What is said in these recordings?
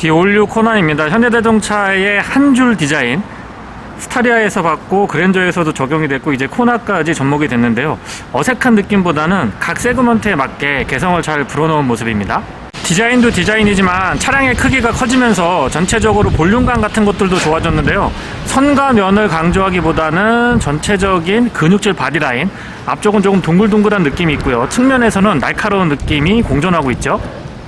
D56 코난입니다. 현대자동차의 한 줄 디자인, 스타리아에서 봤고 그랜저에서도 적용이 됐고 이제 코나까지 접목이 됐는데요. 어색한 느낌보다는 각 세그먼트에 맞게 개성을 잘 불어넣은 모습입니다. 디자인도 디자인이지만 차량의 크기가 커지면서 전체적으로 볼륨감 같은 것들도 좋아졌는데요. 선과 면을 강조하기보다는 전체적인 근육질 바디라인, 앞쪽은 조금 동글동글한 느낌이 있고요. 측면에서는 날카로운 느낌이 공존하고 있죠.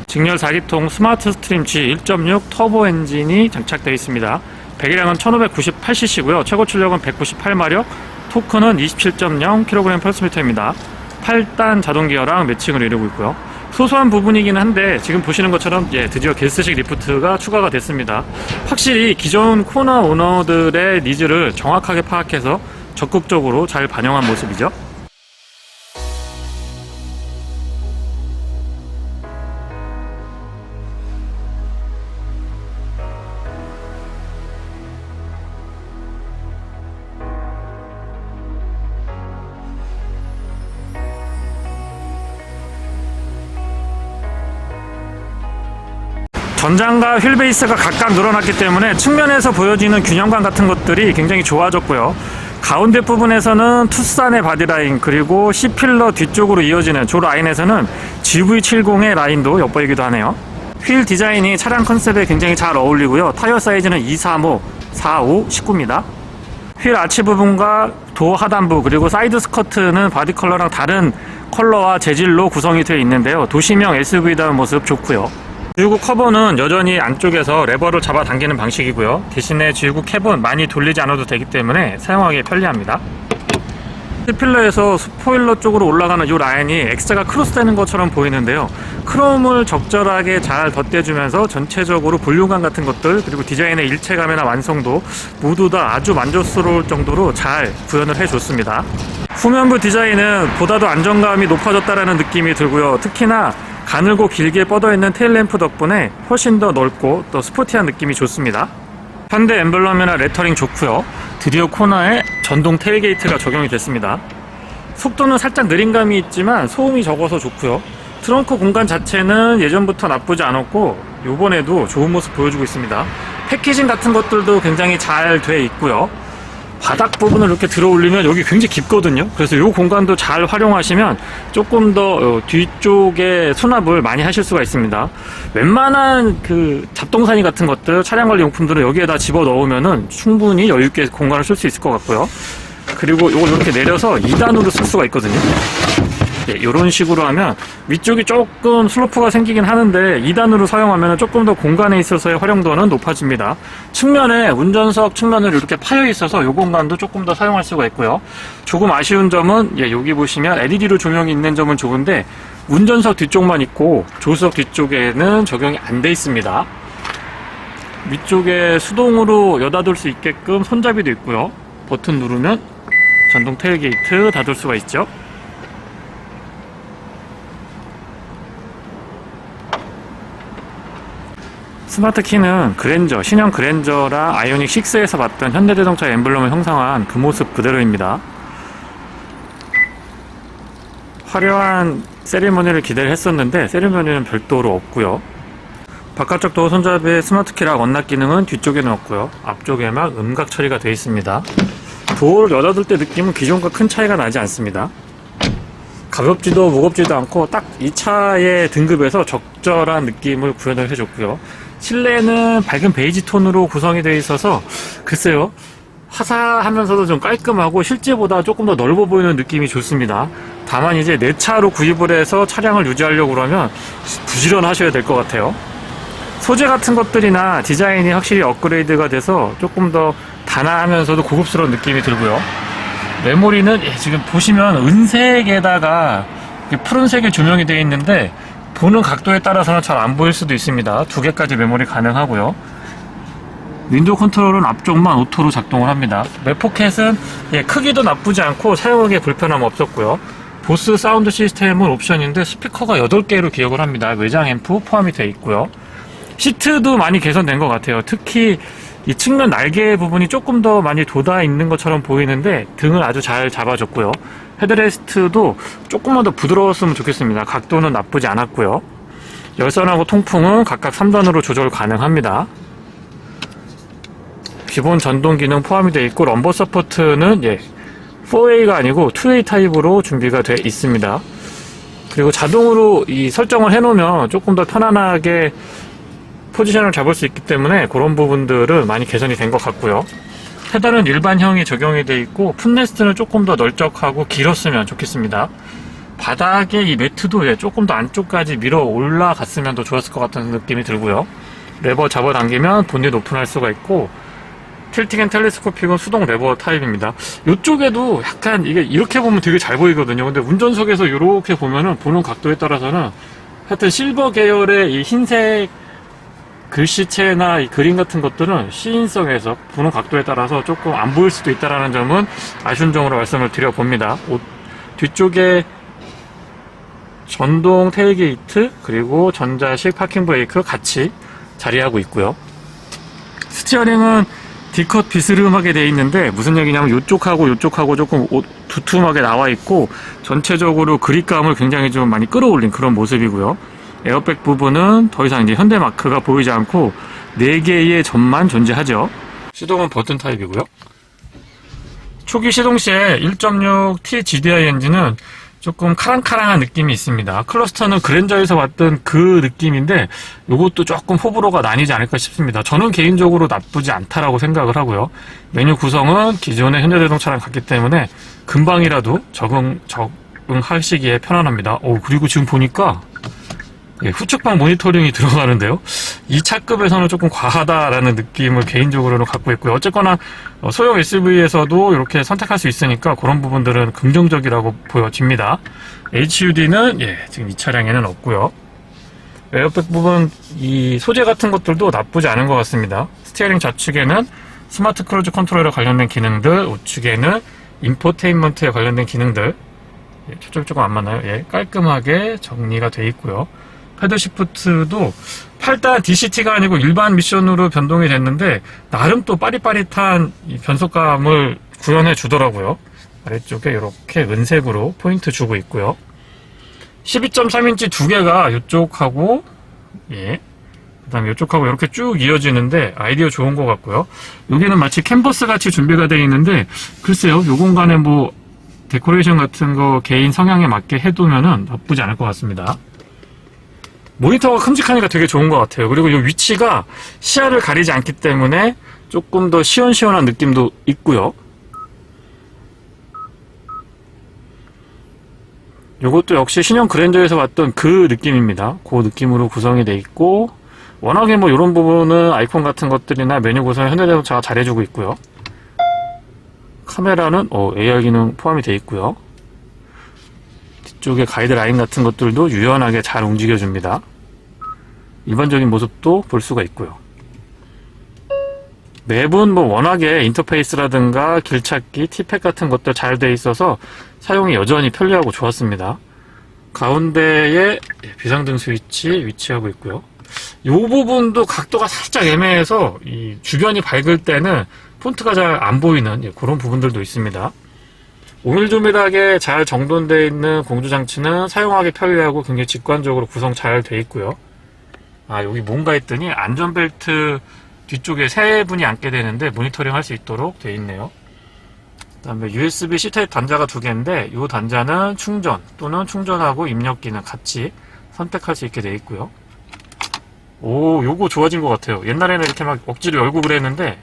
직렬 4기통 스마트 스트림 G 1.6 터보 엔진이 장착되어 있습니다. 배기량은 1598cc고요. 최고 출력은 198마력, 토크는 27.0kg/m입니다. 8단 자동 기어랑 매칭을 이루고 있고요. 소소한 부분이긴 한데 지금 보시는 것처럼 드디어 게스트식 리프트가 추가가 됐습니다. 확실히 기존 코나 오너들의 니즈를 정확하게 파악해서 적극적으로 잘 반영한 모습이죠. 전장과 휠베이스가 각각 늘어났기 때문에 측면에서 보여지는 균형감 같은 것들이 굉장히 좋아졌고요. 가운데 부분에서는 투싼의 바디라인, 그리고 C필러 뒤쪽으로 이어지는 조 라인에서는 GV70의 라인도 엿보이기도 하네요. 휠 디자인이 차량 컨셉에 굉장히 잘 어울리고요. 타이어 사이즈는 235, 45, 19입니다. 휠 아치 부분과 도어 하단부 그리고 사이드 스커트는 바디 컬러랑 다른 컬러와 재질로 구성이 되어 있는데요. 도시명 SUV다운 모습 좋고요. G9 커버는 여전히 안쪽에서 레버를 잡아당기는 방식이고요. 대신에 G9 캡은 많이 돌리지 않아도 되기 때문에 사용하기 편리합니다. C필러에서 스포일러 쪽으로 올라가는 이 라인이 X가 크로스되는 것처럼 보이는데요. 크롬을 적절하게 잘 덧대주면서 전체적으로 볼륨감 같은 것들, 그리고 디자인의 일체감이나 완성도 모두 다 아주 만족스러울 정도로 잘 구현을 해줬습니다. 후면부 디자인은 보다도 안정감이 높아졌다는 느낌이 들고요. 특히나 가늘고 길게 뻗어있는 테일램프 덕분에 훨씬 더 넓고 또 스포티한 느낌이 좋습니다. 현대 엠블럼이나 레터링 좋고요. 드디어 코나에 전동 테일게이트가 적용이 됐습니다. 속도는 살짝 느린 감이 있지만 소음이 적어서 좋고요. 트렁크 공간 자체는 예전부터 나쁘지 않았고 이번에도 좋은 모습 보여주고 있습니다. 패키징 같은 것들도 굉장히 잘 돼 있고요. 바닥 부분을 이렇게 들어 올리면 여기 굉장히 깊거든요. 그래서 이 공간도 잘 활용하시면 조금 더 뒤쪽에 수납을 많이 하실 수가 있습니다. 웬만한 그 잡동사니 같은 것들, 차량 관리 용품들을 여기에다 집어 넣으면은 충분히 여유있게 공간을 쓸 수 있을 것 같고요. 그리고 이걸 이렇게 내려서 2단으로 쓸 수가 있거든요. 이런 식으로 하면 위쪽이 조금 슬로프가 생기긴 하는데 2단으로 사용하면 조금 더 공간에 있어서의 활용도는 높아집니다. 측면에 운전석 측면을 이렇게 파여 있어서 이 공간도 조금 더 사용할 수가 있고요. 조금 아쉬운 점은 여기 보시면 LED로 조명이 있는 점은 좋은데 운전석 뒤쪽만 있고 조수석 뒤쪽에는 적용이 안 돼 있습니다. 위쪽에 수동으로 여닫을 수 있게끔 손잡이도 있고요. 버튼 누르면 전동 테일게이트 닫을 수가 있죠. 스마트 키는 그랜저, 신형 그랜저랑 아이오닉 6에서 봤던 현대자동차 엠블럼을 형상한 그 모습 그대로입니다. 화려한 세리머니를 기대를 했었는데 세리머니는 별도로 없고요. 바깥쪽 도어 손잡이에 스마트 키랑 언락 기능은 뒤쪽에 넣었고요. 앞쪽에만 음각 처리가 되어 있습니다. 도어를 여닫을 때 느낌은 기존과 큰 차이가 나지 않습니다. 가볍지도 무겁지도 않고 딱 이 차의 등급에서 적절한 느낌을 구현을 해줬고요. 실내는 밝은 베이지 톤으로 구성이 되어 있어서 글쎄요, 화사하면서도 좀 깔끔하고 실제보다 조금 더 넓어 보이는 느낌이 좋습니다. 다만 이제 내 차로 구입을 해서 차량을 유지하려고 그러면 부지런하셔야 될 것 같아요. 소재 같은 것들이나 디자인이 확실히 업그레이드가 돼서 조금 더 단아하면서도 고급스러운 느낌이 들고요. 메모리는 지금 보시면 은색에다가 푸른색의 조명이 되어 있는데 보는 각도에 따라서는 잘 안 보일 수도 있습니다. 2개까지 메모리 가능하고요. 윈도우 컨트롤은 앞쪽만 오토로 작동을 합니다. 맵포켓은 크기도 나쁘지 않고 사용하기에 불편함 없었고요. 보스 사운드 시스템은 옵션인데 스피커가 8개로 기억을 합니다. 외장 앰프 포함이 되어 있고요. 시트도 많이 개선된 것 같아요. 특히 이 측면 날개 부분이 조금 더 많이 돋아 있는 것처럼 보이는데 등을 아주 잘 잡아줬고요. 헤드레스트도 조금만 더 부드러웠으면 좋겠습니다. 각도는 나쁘지 않았고요. 열선하고 통풍은 각각 3단으로 조절 가능합니다. 기본 전동 기능 포함이 되어 있고 럼버 서포트는 4A가 아니고 2A 타입으로 준비가 되어 있습니다. 그리고 자동으로 이 설정을 해놓으면 조금 더 편안하게 포지션을 잡을 수 있기 때문에 그런 부분들은 많이 개선이 된 것 같고요. 페달은 일반형이 적용이 되어 있고 풋레스트는 조금 더 넓적하고 길었으면 좋겠습니다. 바닥에 이 매트도 조금 더 안쪽까지 밀어 올라갔으면 더 좋았을 것 같은 느낌이 들고요. 레버 잡아당기면 본닛 오픈할 수가 있고 틸팅 앤 텔레스코픽은 수동 레버 타입입니다. 이쪽에도 약간 이게 이렇게 보면 되게 잘 보이거든요. 근데 운전석에서 이렇게 보면은 보는 각도에 따라서는 하여튼 실버 계열의 이 흰색 글씨체나 이 그림 같은 것들은 시인성에서 보는 각도에 따라서 조금 안 보일 수도 있다는 점은 아쉬운 점으로 말씀을 드려봅니다. 뒤쪽에 전동 테일게이트 그리고 전자식 파킹 브레이크 같이 자리하고 있고요. 스티어링은 D컷 비스름하게 되어 있는데 무슨 얘기냐면 이쪽하고 이쪽하고 조금 두툼하게 나와 있고 전체적으로 그립감을 굉장히 좀 많이 끌어올린 그런 모습이고요. 에어백 부분은 더 이상 이제 현대 마크가 보이지 않고 4개의 점만 존재하죠. 시동은 버튼 타입이고요. 초기 시동 시에 1.6T GDI 엔진은 조금 카랑카랑한 느낌이 있습니다. 클러스터는 그랜저에서 왔던 그 느낌인데 이것도 조금 호불호가 나뉘지 않을까 싶습니다. 저는 개인적으로 나쁘지 않다라고 생각을 하고요. 메뉴 구성은 기존의 현대자동차랑 같기 때문에 금방이라도 적응하시기에 편안합니다. 그리고 지금 보니까 후측방 모니터링이 들어가는데요. 이 차급에서는 조금 과하다라는 느낌을 개인적으로는 갖고 있고요. 어쨌거나 소형 SUV에서도 이렇게 선택할 수 있으니까 그런 부분들은 긍정적이라고 보여집니다. HUD는 지금 이 차량에는 없고요. 에어백 부분 이 소재 같은 것들도 나쁘지 않은 것 같습니다. 스티어링 좌측에는 스마트 크루즈 컨트롤에 관련된 기능들, 우측에는 인포테인먼트에 관련된 기능들, 초점이 조금 안 맞나요? 깔끔하게 정리가 되어 있고요. 패드 시프트도 8단 DCT가 아니고 일반 미션으로 변동이 됐는데 나름 또 빠릿빠릿한 이 변속감을 구현해 주더라고요. 아래쪽에 이렇게 은색으로 포인트 주고 있고요. 12.3인치 두 개가 이쪽하고 그 다음에 이쪽하고 이렇게 쭉 이어지는데 아이디어 좋은 것 같고요. 여기는 마치 캔버스 같이 준비가 되어 있는데 글쎄요, 요 공간에 뭐 데코레이션 같은 거 개인 성향에 맞게 해두면은 나쁘지 않을 것 같습니다. 모니터가 큼직하니까 되게 좋은 것 같아요. 그리고 이 위치가 시야를 가리지 않기 때문에 조금 더 시원시원한 느낌도 있고요. 이것도 역시 신형 그랜저에서 왔던 그 느낌입니다. 그 느낌으로 구성이 되어 있고 워낙에 뭐 이런 부분은 아이콘 같은 것들이나 메뉴 구성을 현대자동차가 잘해주고 있고요. 카메라는 AR 기능 포함이 되어 있고요. 뒤쪽에 가이드라인 같은 것들도 유연하게 잘 움직여줍니다. 일반적인 모습도 볼 수가 있고요. 맵은 뭐 워낙에 인터페이스라든가 길찾기, 티팩 같은 것들 잘 돼 있어서 사용이 여전히 편리하고 좋았습니다. 가운데에 비상등 스위치 위치하고 있고요. 이 부분도 각도가 살짝 애매해서 이 주변이 밝을 때는 폰트가 잘 안 보이는 그런 부분들도 있습니다. 오밀조밀하게 잘 정돈되어 있는 공조장치는 사용하기 편리하고 굉장히 직관적으로 구성 잘 되어 있고요. 여기 뭔가 했더니 안전벨트 뒤쪽에 세 분이 앉게 되는데 모니터링 할 수 있도록 되어 있네요. 그 다음에 USB C타입 단자가 두 개인데 이 단자는 충전 또는 충전하고 입력 기능 같이 선택할 수 있게 되어 있고요. 요거 좋아진 것 같아요. 옛날에는 이렇게 막 억지로 열고 그랬는데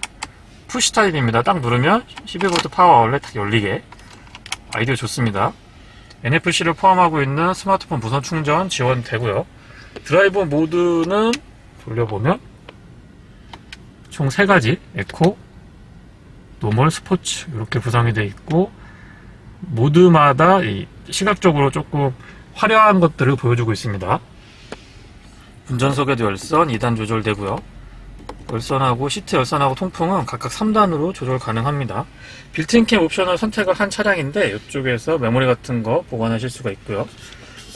푸시 타입입니다. 딱 누르면 12V 파워 아울렛 딱 열리게. 아이디어 좋습니다. NFC를 포함하고 있는 스마트폰 무선 충전 지원되고요. 드라이버 모드는 돌려보면 총 3가지 에코, 노멀, 스포츠 이렇게 구성이 되어 있고 모드마다 시각적으로 조금 화려한 것들을 보여주고 있습니다. 운전석에도 열선 2단 조절되고요. 열선하고 시트 열선하고 통풍은 각각 3단으로 조절 가능합니다. 빌트인캠 옵션을 선택을 한 차량인데 이쪽에서 메모리 같은 거 보관하실 수가 있고요.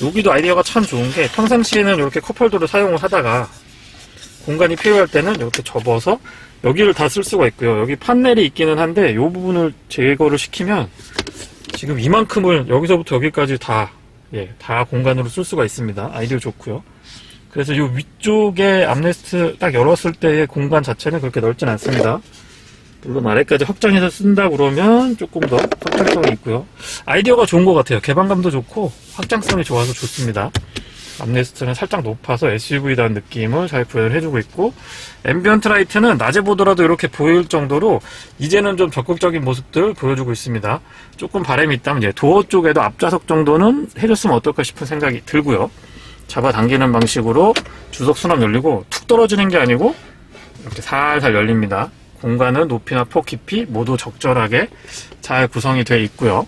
여기도 아이디어가 참 좋은 게 평상시에는 이렇게 컵홀더를 사용을 하다가 공간이 필요할 때는 이렇게 접어서 여기를 다 쓸 수가 있고요. 여기 판넬이 있기는 한데 이 부분을 제거를 시키면 지금 이만큼을 여기서부터 여기까지 다 공간으로 쓸 수가 있습니다. 아이디어 좋고요. 그래서 이 위쪽에 암레스트 딱 열었을 때의 공간 자체는 그렇게 넓진 않습니다. 물론 아래까지 확장해서 쓴다 그러면 조금 더 확장성이 있고요. 아이디어가 좋은 것 같아요. 개방감도 좋고 확장성이 좋아서 좋습니다. 암레스트는 살짝 높아서 SUV다운 느낌을 잘 구현을 해주고 있고, 앰비언트 라이트는 낮에 보더라도 이렇게 보일 정도로 이제는 좀 적극적인 모습들을 보여주고 있습니다. 조금 바람이 있다면 도어 쪽에도 앞좌석 정도는 해줬으면 어떨까 싶은 생각이 들고요. 잡아당기는 방식으로 주석 수납 열리고 툭 떨어지는 게 아니고 이렇게 살살 열립니다. 공간은 높이나 폭, 깊이 모두 적절하게 잘 구성이 되어 있고요.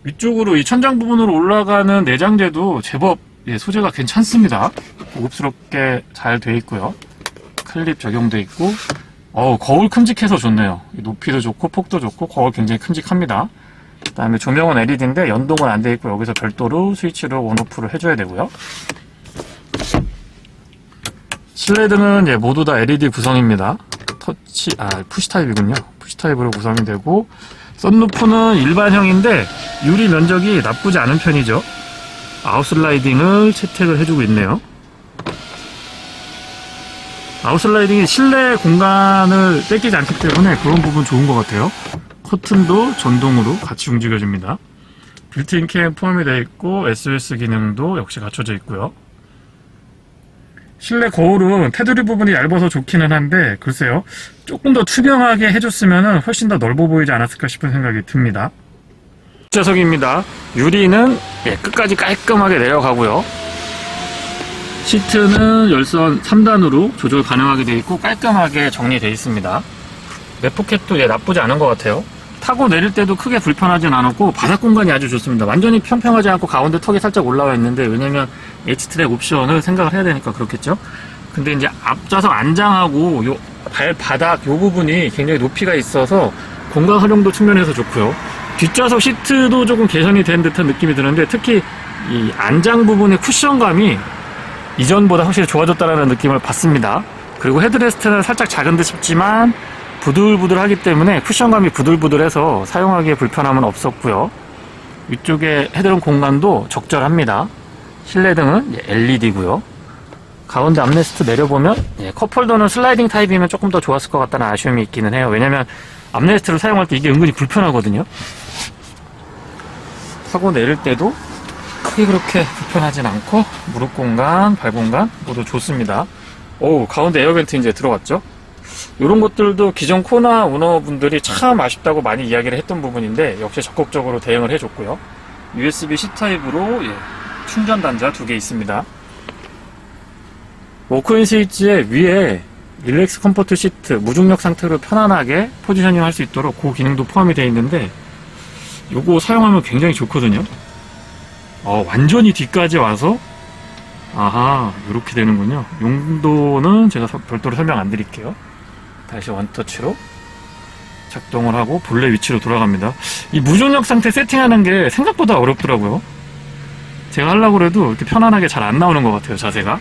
위쪽으로 이 천장 부분으로 올라가는 내장재도 제법 소재가 괜찮습니다. 고급스럽게 잘 되어 있고요. 클립 적용되어 있고, 거울 큼직해서 좋네요. 높이도 좋고 폭도 좋고 거울 굉장히 큼직합니다. 그 다음에 조명은 LED인데 연동은 안 되어 있고 여기서 별도로 스위치로 온오프를 해줘야 되고요. 실내등은 모두 다 LED 구성입니다. 푸시 타입이군요. 푸시 타입으로 구성이 되고, 썬루프는 일반형인데 유리 면적이 나쁘지 않은 편이죠. 아웃슬라이딩을 채택을 해주고 있네요. 아웃슬라이딩이 실내 공간을 뺏기지 않기 때문에 그런 부분 좋은 것 같아요. 커튼도 전동으로 같이 움직여줍니다. 빌트인 캠 포함이 되어 있고 SOS 기능도 역시 갖춰져 있고요. 실내 거울은 테두리 부분이 얇아서 좋기는 한데 글쎄요, 조금 더 투명하게 해줬으면 훨씬 더 넓어 보이지 않았을까 싶은 생각이 듭니다. 뒷좌석입니다. 유리는 끝까지 깔끔하게 내려가고요. 시트는 열선 3단으로 조절 가능하게 되어 있고 깔끔하게 정리되어 있습니다. 맵포켓도 나쁘지 않은 것 같아요. 타고 내릴 때도 크게 불편하진 않았고 바닥 공간이 아주 좋습니다. 완전히 평평하지 않고 가운데 턱이 살짝 올라와 있는데, 왜냐면 H트랙 옵션을 생각을 해야 되니까 그렇겠죠. 근데 이제 앞좌석 안장하고 요 발바닥 요 부분이 굉장히 높이가 있어서 공간 활용도 측면에서 좋고요. 뒷좌석 시트도 조금 개선이 된 듯한 느낌이 드는데, 특히 이 안장 부분의 쿠션감이 이전보다 확실히 좋아졌다는 느낌을 받습니다. 그리고 헤드레스트는 살짝 작은 듯 싶지만 부들부들하기 때문에 쿠션감이 부들부들해서 사용하기에 불편함은 없었고요. 위쪽에 헤드룸 공간도 적절합니다. 실내등은 LED고요. 가운데 암레스트 내려보면 컵홀더는 슬라이딩 타입이면 조금 더 좋았을 것 같다는 아쉬움이 있기는 해요. 왜냐면 암레스트를 사용할 때 이게 은근히 불편하거든요. 타고 내릴 때도 크게 그렇게 불편하진 않고 무릎 공간, 발 공간 모두 좋습니다. 가운데 에어벤트 이제 들어갔죠. 이런 것들도 기존 코나 오너분들이 참 아쉽다고 많이 이야기를 했던 부분인데 역시 적극적으로 대응을 해줬고요. USB-C 타입으로 충전 단자 2개 있습니다. 워크인 스위치에 위에 릴렉스 컴포트 시트, 무중력 상태로 편안하게 포지셔닝 할 수 있도록 그 기능도 포함이 되어 있는데, 요거 사용하면 굉장히 좋거든요. 완전히 뒤까지 와서 이렇게 되는군요. 용도는 제가 별도로 설명 안 드릴게요. 다시 원터치로 작동을 하고 본래 위치로 돌아갑니다. 이 무중력 상태 세팅하는 게 생각보다 어렵더라고요. 제가 하려고 해도 이렇게 편안하게 잘 안 나오는 것 같아요, 자세가.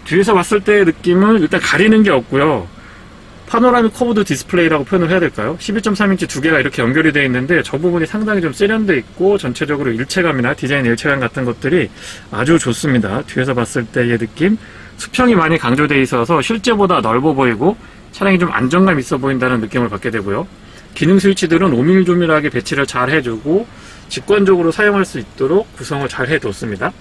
뒤에서 봤을 때의 느낌은 일단 가리는 게 없고요. 파노라믹 커브드 디스플레이라고 표현을 해야 될까요? 11.3인치 두 개가 이렇게 연결이 되어 있는데 저 부분이 상당히 좀 세련되어 있고 전체적으로 일체감이나 디자인 일체감 같은 것들이 아주 좋습니다. 뒤에서 봤을 때의 느낌, 수평이 많이 강조되어 있어서 실제보다 넓어 보이고 차량이 좀 안정감 있어 보인다는 느낌을 받게 되고요. 기능 스위치들은 오밀조밀하게 배치를 잘 해주고 직관적으로 사용할 수 있도록 구성을 잘 해뒀습니다.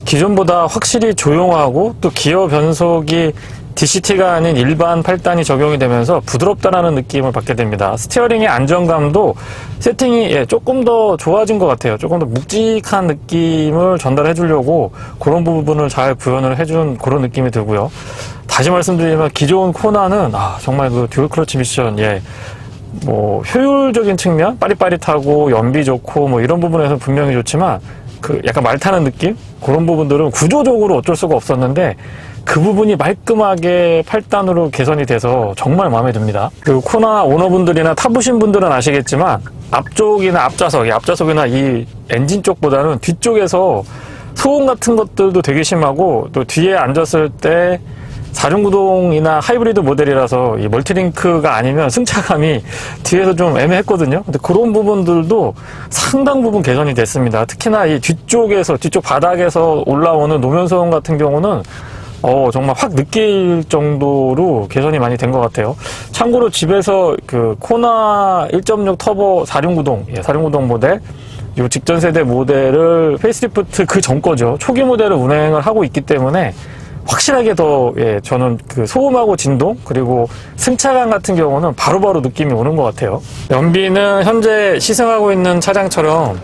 기존보다 확실히 조용하고 또 기어 변속이 DCT가 아닌 일반 8단이 적용이 되면서 부드럽다라는 느낌을 받게 됩니다. 스티어링의 안정감도 세팅이 조금 더 좋아진 것 같아요. 조금 더 묵직한 느낌을 전달해 주려고 그런 부분을 잘 구현을 해준 그런 느낌이 들고요. 다시 말씀드리면 기존 코나는 정말 그 듀얼 클러치 미션 효율적인 측면, 빠릿빠릿하고 연비 좋고 이런 부분에서 분명히 좋지만 그 약간 말 타는 느낌? 그런 부분들은 구조적으로 어쩔 수가 없었는데 그 부분이 말끔하게 8단으로 개선이 돼서 정말 마음에 듭니다. 그 코나 오너분들이나 타보신 분들은 아시겠지만 앞쪽이나 앞좌석이나 이 엔진 쪽보다는 뒤쪽에서 소음 같은 것들도 되게 심하고 또 뒤에 앉았을 때 4중구동이나 하이브리드 모델이라서 이 멀티링크가 아니면 승차감이 뒤에서 좀 애매했거든요. 근데 그런 부분들도 상당 부분 개선이 됐습니다. 특히나 이 뒤쪽 바닥에서 올라오는 노면 소음 같은 경우는 정말 확 느낄 정도로 개선이 많이 된 것 같아요. 참고로 집에서 그 코나 1.6 터보 4중구동 모델, 이 직전 세대 모델을 페이스리프트 그 전 거죠. 초기 모델을 운행을 하고 있기 때문에 확실하게 더, 저는 그 소음하고 진동, 그리고 승차감 같은 경우는 바로바로 느낌이 오는 것 같아요. 연비는 현재 시승하고 있는 차량처럼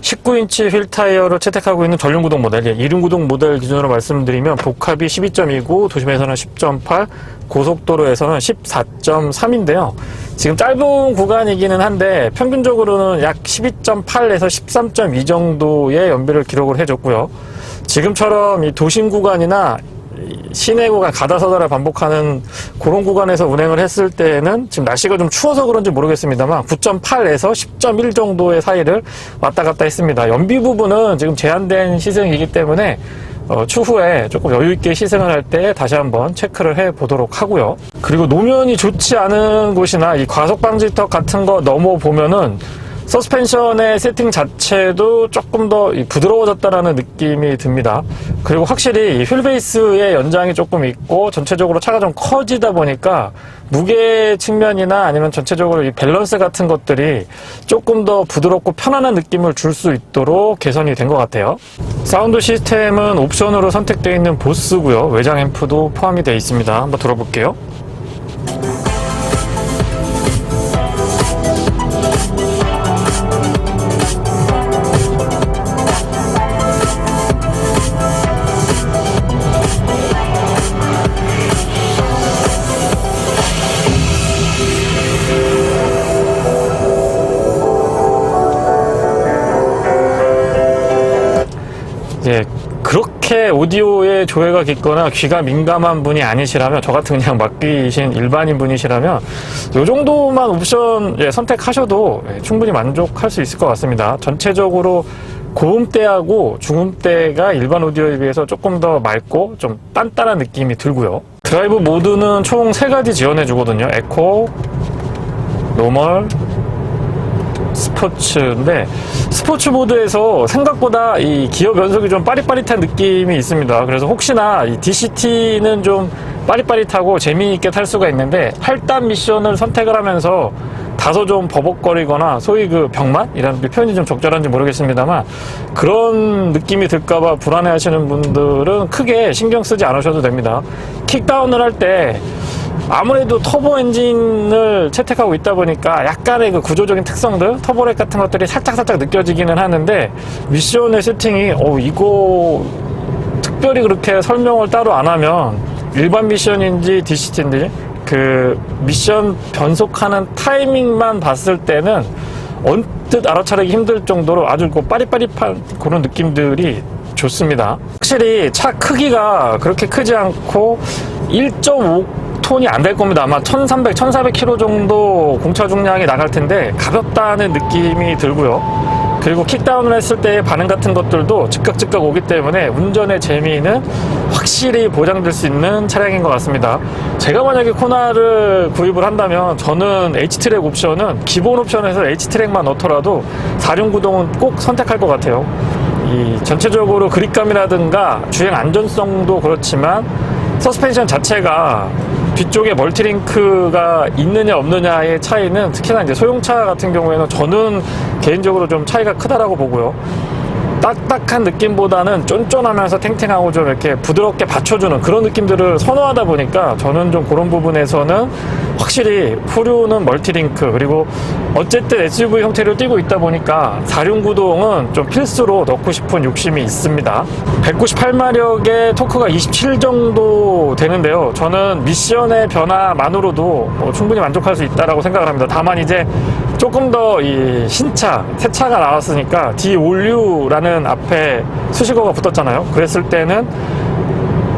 19인치 휠 타이어를 채택하고 있는 전륜구동 모델, 2륜구동 모델 기준으로 말씀드리면 복합이 12.2고 도심에서는 10.8, 고속도로에서는 14.3인데요. 지금 짧은 구간이기는 한데 평균적으로는 약 12.8에서 13.2 정도의 연비를 기록을 해줬고요. 지금처럼 이 도심 구간이나 시내 구간 가다서다를 반복하는 그런 구간에서 운행을 했을 때는 지금 날씨가 좀 추워서 그런지 모르겠습니다만 9.8에서 10.1 정도의 사이를 왔다 갔다 했습니다. 연비 부분은 지금 제한된 시승이기 때문에 추후에 조금 여유있게 시승을 할 때 다시 한번 체크를 해 보도록 하고요. 그리고 노면이 좋지 않은 곳이나 이 과속 방지턱 같은 거 넘어보면은 서스펜션의 세팅 자체도 조금 더 부드러워졌다라는 느낌이 듭니다. 그리고 확실히 이 휠베이스의 연장이 조금 있고 전체적으로 차가 좀 커지다 보니까 무게 측면이나 아니면 전체적으로 이 밸런스 같은 것들이 조금 더 부드럽고 편안한 느낌을 줄 수 있도록 개선이 된 것 같아요. 사운드 시스템은 옵션으로 선택되어 있는 보스고요. 외장 앰프도 포함이 되어 있습니다. 한번 들어볼게요. 그렇게 오디오의 조회가 깊거나 귀가 민감한 분이 아니시라면, 저 같은 그냥 막귀신 일반인 분이시라면 이 정도만 옵션 선택하셔도 충분히 만족할 수 있을 것 같습니다. 전체적으로 고음대하고 중음대가 일반 오디오에 비해서 조금 더 맑고 좀 단단한 느낌이 들고요. 드라이브 모드는 총 3가지 지원해 주거든요. 에코, 노멀, 스포츠인데, 스포츠 모드에서 생각보다 이 기어 변속이 좀 빠릿빠릿한 느낌이 있습니다. 그래서 혹시나 이 DCT는 좀 빠릿빠릿하고 재미있게 탈 수가 있는데 8단 미션을 선택을 하면서 다소 좀 버벅거리거나 소위 그 병맛이라는 표현이 좀 적절한지 모르겠습니다만 그런 느낌이 들까봐 불안해 하시는 분들은 크게 신경 쓰지 않으셔도 됩니다. 킥다운을 할 때 아무래도 터보 엔진을 채택하고 있다 보니까 약간의 그 구조적인 특성들, 터보렉 같은 것들이 살짝 느껴지기는 하는데, 미션의 세팅이 이거 특별히 그렇게 설명을 따로 안 하면 일반 미션인지 DCT인지 그 미션 변속하는 타이밍만 봤을 때는 언뜻 알아차리기 힘들 정도로 아주 빠릿빠릿한 그런 느낌들이 좋습니다. 확실히 차 크기가 그렇게 크지 않고 1.5톤이 안 될 겁니다. 아마 1300, 1400km 정도 공차 중량이 나갈 텐데 가볍다는 느낌이 들고요. 그리고 킥다운을 했을 때의 반응 같은 것들도 즉각 오기 때문에 운전의 재미는 확실히 보장될 수 있는 차량인 것 같습니다. 제가 만약에 코나를 구입을 한다면 저는 H트랙 옵션은 기본 옵션에서 H트랙만 넣더라도 4륜구동은 꼭 선택할 것 같아요. 이 전체적으로 그립감이라든가 주행 안전성도 그렇지만 서스펜션 자체가 뒤쪽에 멀티링크가 있느냐 없느냐의 차이는 특히나 이제 소형차 같은 경우에는 저는 개인적으로 좀 차이가 크다라고 보고요. 딱딱한 느낌보다는 쫀쫀하면서 탱탱하고 좀 이렇게 부드럽게 받쳐주는 그런 느낌들을 선호하다 보니까 저는 좀 그런 부분에서는 확실히 후륜은 멀티링크, 그리고 어쨌든 SUV 형태를 띠고 있다 보니까 4륜구동은 좀 필수로 넣고 싶은 욕심이 있습니다. 198마력의 토크가 27 정도 되는데요. 저는 미션의 변화만으로도 충분히 만족할 수 있다라고 생각을 합니다. 다만 이제 조금 더 이 신차, 새 차가 나왔으니까 D-올류라는 앞에 수식어가 붙었잖아요. 그랬을 때는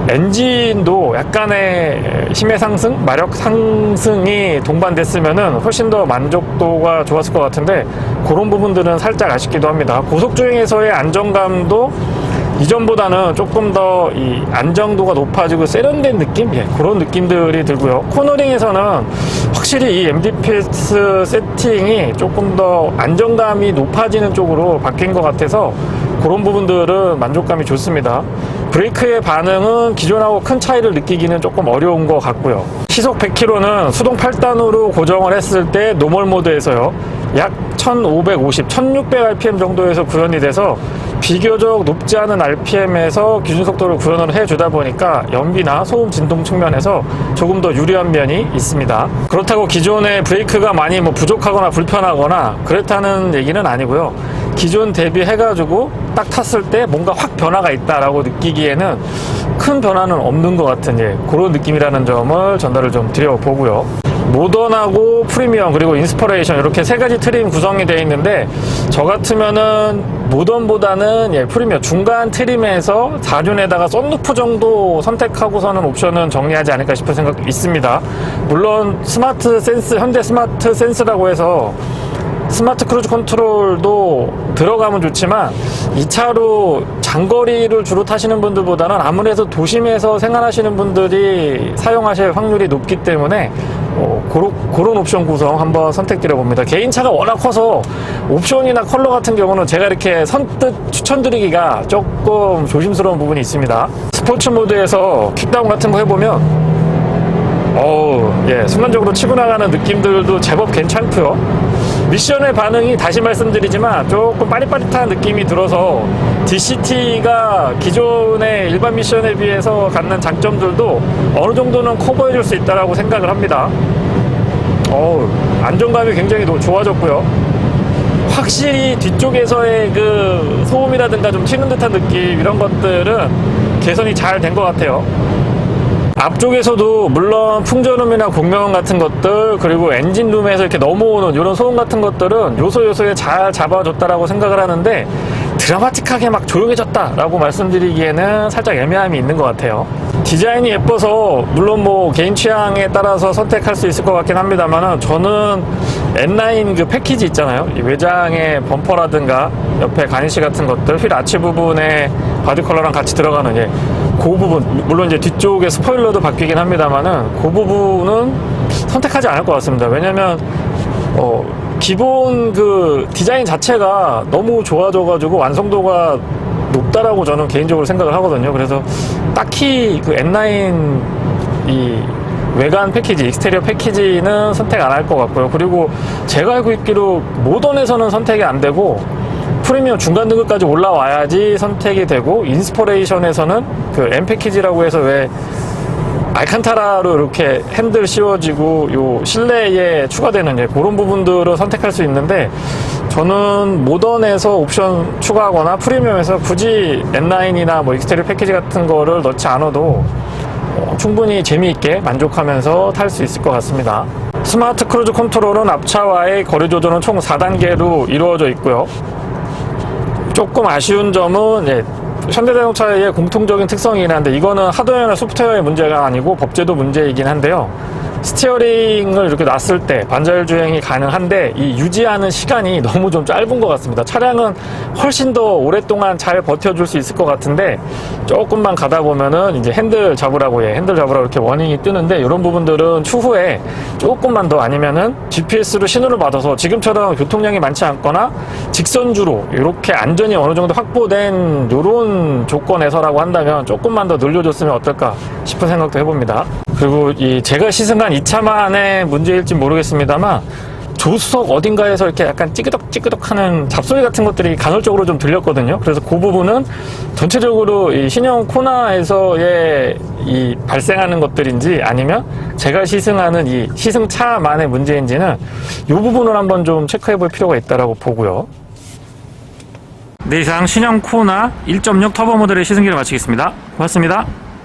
엔진도 약간의 힘의 상승, 마력 상승이 동반됐으면은 훨씬 더 만족도가 좋았을 것 같은데 그런 부분들은 살짝 아쉽기도 합니다. 고속주행에서의 안정감도 이전보다는 조금 더 이 안정도가 높아지고 세련된 느낌? 예, 그런 느낌들이 들고요. 코너링에서는 확실히 이 MDPS 세팅이 조금 더 안정감이 높아지는 쪽으로 바뀐 것 같아서 그런 부분들은 만족감이 좋습니다. 브레이크의 반응은 기존하고 큰 차이를 느끼기는 조금 어려운 것 같고요. 시속 100km는 수동 8단으로 고정을 했을 때 노멀 모드에서요, 약 1550, 1600rpm 정도에서 구현이 돼서 비교적 높지 않은 RPM에서 기준 속도를 구현을 해주다 보니까 연비나 소음 진동 측면에서 조금 더 유리한 면이 있습니다. 그렇다고 기존의 브레이크가 많이 부족하거나 불편하거나 그렇다는 얘기는 아니고요. 기존 대비해가지고 딱 탔을 때 뭔가 확 변화가 있다라고 느끼기에는 큰 변화는 없는 것 같은 그런 느낌이라는 점을 전달을 좀 드려보고요. 모던하고 프리미엄 그리고 인스퍼레이션 이렇게 세 가지 트림 구성이 되어 있는데, 저 같으면은 모던보다는 프리미엄 중간 트림에서 4륜에다가 썬루프 정도 선택하고서는 옵션은 정리하지 않을까 싶은 생각도 있습니다. 물론 스마트 센스, 현대 스마트 센스라고 해서 스마트 크루즈 컨트롤도 들어가면 좋지만 이 차로 장거리를 주로 타시는 분들보다는 아무래도 도심에서 생활하시는 분들이 사용하실 확률이 높기 때문에 그런 옵션 구성 한번 선택드려 봅니다. 개인차가 워낙 커서 옵션이나 컬러 같은 경우는 제가 이렇게 선뜻 추천드리기가 조금 조심스러운 부분이 있습니다. 스포츠 모드에서 킥다운 같은 거 해보면 순간적으로 치고 나가는 느낌들도 제법 괜찮고요. 미션의 반응이 다시 말씀드리지만 조금 빠릿빠릿한 느낌이 들어서 DCT가 기존의 일반 미션에 비해서 갖는 장점들도 어느 정도는 커버해 줄 수 있다고 생각을 합니다. 안정감이 굉장히 좋아졌고요. 확실히 뒤쪽에서의 그 소음이라든가 좀 튀는 듯한 느낌, 이런 것들은 개선이 잘 된 것 같아요. 앞쪽에서도 물론 풍전음이나 공명음 같은 것들, 그리고 엔진룸에서 이렇게 넘어오는 이런 소음 같은 것들은 요소요소에 잘 잡아줬다라고 생각을 하는데, 드라마틱하게 막 조용해졌다라고 말씀드리기에는 살짝 애매함이 있는 것 같아요. 디자인이 예뻐서 물론 개인 취향에 따라서 선택할 수 있을 것 같긴 합니다만, 저는 N9 그 패키지 있잖아요. 이 외장의 범퍼라든가 옆에 가니쉬 같은 것들, 휠 아치 부분에 바디 컬러랑 같이 들어가는 그 부분, 물론 이제 뒤쪽에 스포일러도 바뀌긴 합니다만은 그 부분은 선택하지 않을 것 같습니다. 왜냐면 기본 그 디자인 자체가 너무 좋아져가지고 완성도가 높다라고 저는 개인적으로 생각을 하거든요. 그래서 딱히 그 N9 이 외관 패키지, 익스테리어 패키지는 선택 안 할 것 같고요. 그리고 제가 알고 있기로 모던에서는 선택이 안 되고 프리미엄 중간 등급까지 올라와야지 선택이 되고, 인스퍼레이션에서는 그 M 패키지라고 해서 왜 알칸타라로 이렇게 핸들 씌워지고 요 실내에 추가되는 그런 부분들을 선택할 수 있는데, 저는 모던에서 옵션 추가하거나 프리미엄에서 굳이 N9이나 익스테리어 패키지 같은 거를 넣지 않아도 충분히 재미있게 만족하면서 탈 수 있을 것 같습니다. 스마트 크루즈 컨트롤은 앞차와의 거리 조절은 총 4단계로 이루어져 있고요. 조금 아쉬운 점은 현대자동차의 공통적인 특성이긴 한데, 이거는 하드웨어나 소프트웨어의 문제가 아니고 법제도 문제이긴 한데요. 스티어링을 이렇게 놨을 때 반자율 주행이 가능한데 이 유지하는 시간이 너무 좀 짧은 것 같습니다. 차량은 훨씬 더 오랫동안 잘 버텨줄 수 있을 것 같은데, 조금만 가다 보면은 이제 핸들 잡으라고 이렇게 워닝이 뜨는데, 이런 부분들은 추후에 조금만 더, 아니면은 GPS로 신호를 받아서 지금처럼 교통량이 많지 않거나 직선주로 이렇게 안전이 어느 정도 확보된 이런 조건에서라고 한다면 조금만 더 늘려줬으면 어떨까 싶은 생각도 해봅니다. 그리고 제가 시승한 이 차만의 문제일지 모르겠습니다만, 조수석 어딘가에서 이렇게 약간 찌그덕찌그덕 하는 잡소리 같은 것들이 간헐적으로 좀 들렸거든요. 그래서 그 부분은 전체적으로 이 신형 코나에서의 이 발생하는 것들인지, 아니면 제가 시승하는 이 시승차만의 문제인지는 이 부분을 한번 좀 체크해 볼 필요가 있다고 보고요. 네, 이상 신형 코나 1.6 터보 모델의 시승기를 마치겠습니다. 고맙습니다.